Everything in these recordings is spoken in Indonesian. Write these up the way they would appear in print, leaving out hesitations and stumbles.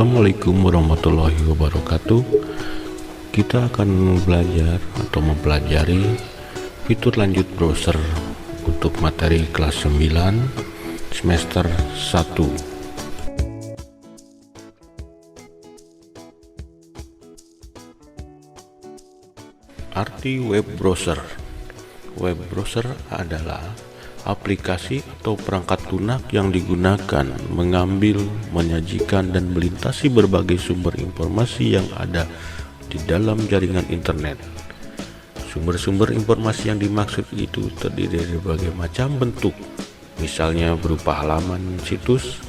Assalamualaikum warahmatullahi wabarakatuh. Kita akan belajar atau mempelajari fitur lanjut browser untuk materi kelas 9 semester 1. Arti web browser. Web browser adalah aplikasi atau perangkat lunak yang digunakan mengambil, menyajikan, dan melintasi berbagai sumber informasi yang ada di dalam jaringan internet. Sumber-sumber informasi yang dimaksud itu terdiri dari berbagai macam bentuk, misalnya berupa halaman situs,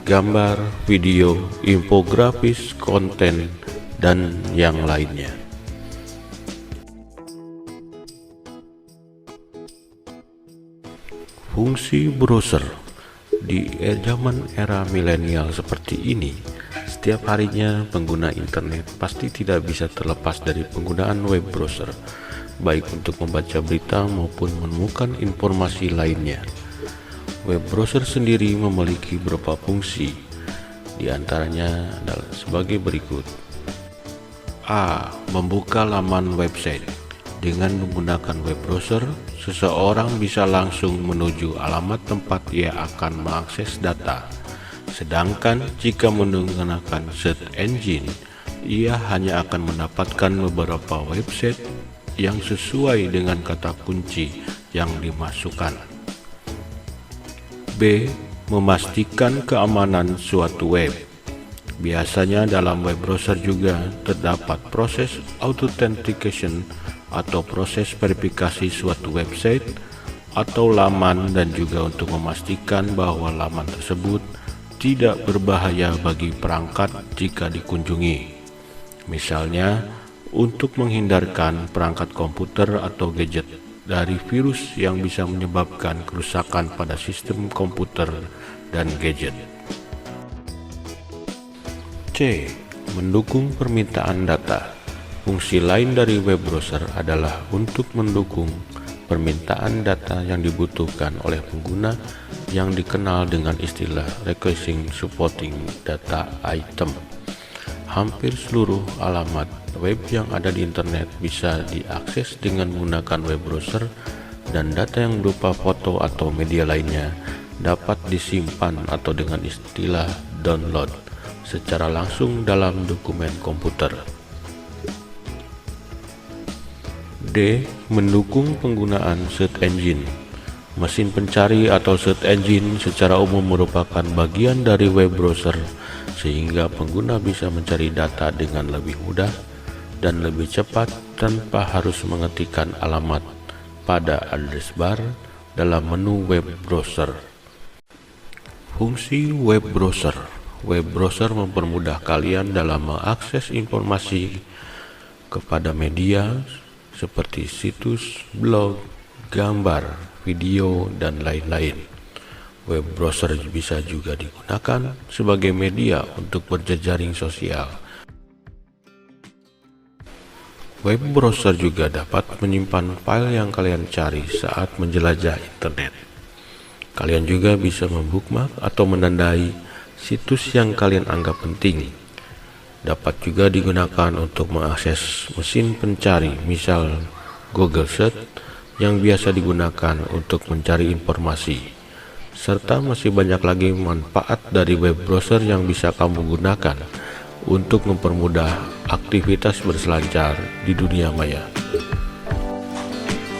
gambar, video, infografis, konten, dan yang lainnya. Fungsi browser di zaman era milenial seperti ini, setiap harinya pengguna internet pasti tidak bisa terlepas dari penggunaan web browser, baik untuk membaca berita maupun menemukan informasi lainnya. Web browser sendiri memiliki beberapa fungsi, di antaranya adalah sebagai berikut. A. Membuka laman website. Dengan menggunakan web browser, seseorang bisa langsung menuju alamat tempat ia akan mengakses data. Sedangkan jika menggunakan search engine, ia hanya akan mendapatkan beberapa website yang sesuai dengan kata kunci yang dimasukkan. B. Memastikan keamanan suatu web. Biasanya dalam web browser juga terdapat proses authentication atau proses verifikasi suatu website atau laman, dan juga untuk memastikan bahwa laman tersebut tidak berbahaya bagi perangkat jika dikunjungi. Misalnya, untuk menghindarkan perangkat komputer atau gadget dari virus yang bisa menyebabkan kerusakan pada sistem komputer dan gadget. C. Mendukung permintaan data. Fungsi lain dari web browser adalah untuk mendukung permintaan data yang dibutuhkan oleh pengguna yang dikenal dengan istilah requesting supporting data item. Hampir seluruh alamat web yang ada di internet bisa diakses dengan menggunakan web browser, dan data yang berupa foto atau media lainnya dapat disimpan atau dengan istilah download secara langsung dalam dokumen komputer. D. Mendukung penggunaan search engine. Mesin pencari atau search engine secara umum merupakan bagian dari web browser, sehingga pengguna bisa mencari data dengan lebih mudah dan lebih cepat tanpa harus mengetikkan alamat pada address bar dalam menu web browser. Fungsi web browser. Web browser mempermudah kalian dalam mengakses informasi kepada media seperti situs, blog, gambar, video, dan lain-lain. Web browser bisa juga digunakan sebagai media untuk berjejaring sosial. Web browser juga dapat menyimpan file yang kalian cari saat menjelajah internet. Kalian juga bisa membookmark atau menandai situs yang kalian anggap penting. Dapat juga digunakan untuk mengakses mesin pencari, misal Google Search yang biasa digunakan untuk mencari informasi. Serta masih banyak lagi manfaat dari web browser yang bisa kamu gunakan untuk mempermudah aktivitas berselancar di dunia maya.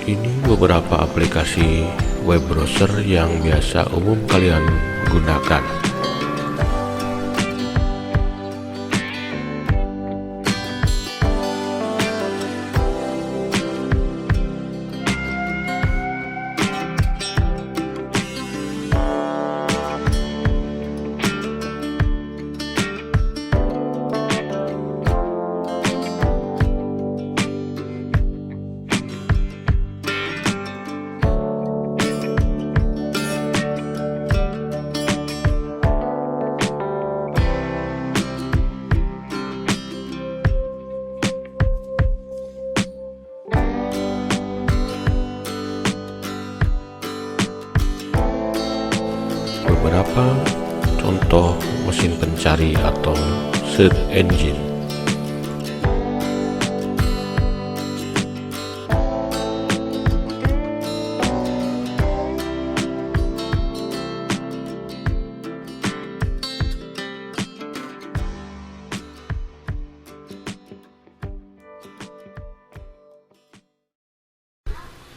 Ini beberapa aplikasi web browser yang biasa umum kalian gunakan. Beberapa contoh mesin pencari atau search engine.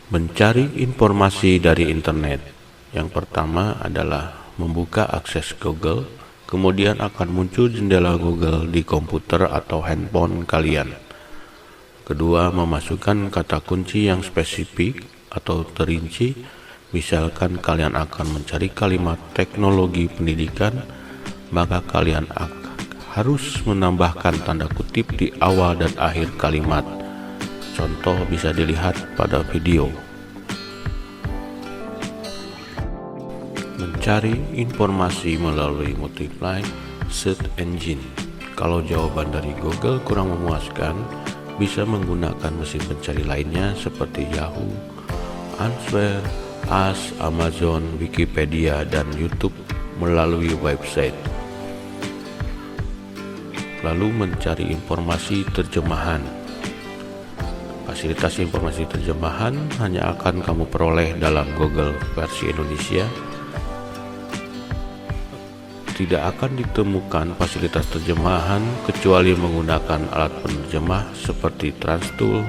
Mencari informasi dari internet. Yang pertama adalah membuka akses Google, kemudian akan muncul jendela Google di komputer atau handphone kalian. Kedua, memasukkan kata kunci yang spesifik atau terinci. Misalkan kalian akan mencari kalimat teknologi pendidikan, maka kalian harus menambahkan tanda kutip di awal dan akhir kalimat. Contoh bisa dilihat pada video. Mencari informasi melalui multiple search engine. Kalau jawaban dari Google kurang memuaskan, bisa menggunakan mesin pencari lainnya seperti Yahoo, Answer, Ask, Amazon, Wikipedia, dan YouTube melalui website. Lalu mencari informasi terjemahan. Fasilitas informasi terjemahan hanya akan kamu peroleh dalam Google versi Indonesia. Tidak akan ditemukan fasilitas terjemahan kecuali menggunakan alat penerjemah seperti Transtool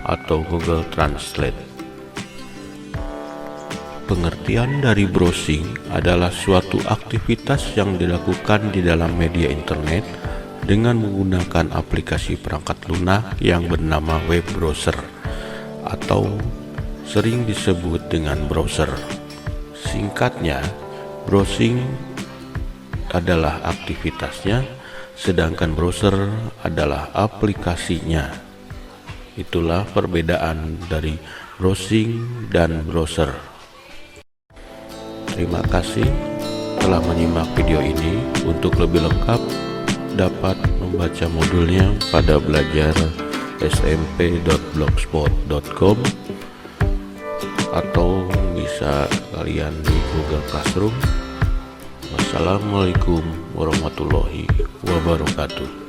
atau Google Translate. Pengertian dari browsing adalah suatu aktivitas yang dilakukan di dalam media internet dengan menggunakan aplikasi perangkat lunak yang bernama web browser atau sering disebut dengan browser. Singkatnya, browsing adalah aktivitasnya, sedangkan browser adalah aplikasinya. Itulah perbedaan dari browsing dan browser. Terima kasih telah menyimak video ini. Untuk lebih lengkap dapat membaca modulnya pada belajar smp.blogspot.com atau bisa kalian di Google Classroom. Wassalamualaikum warahmatullahi wabarakatuh.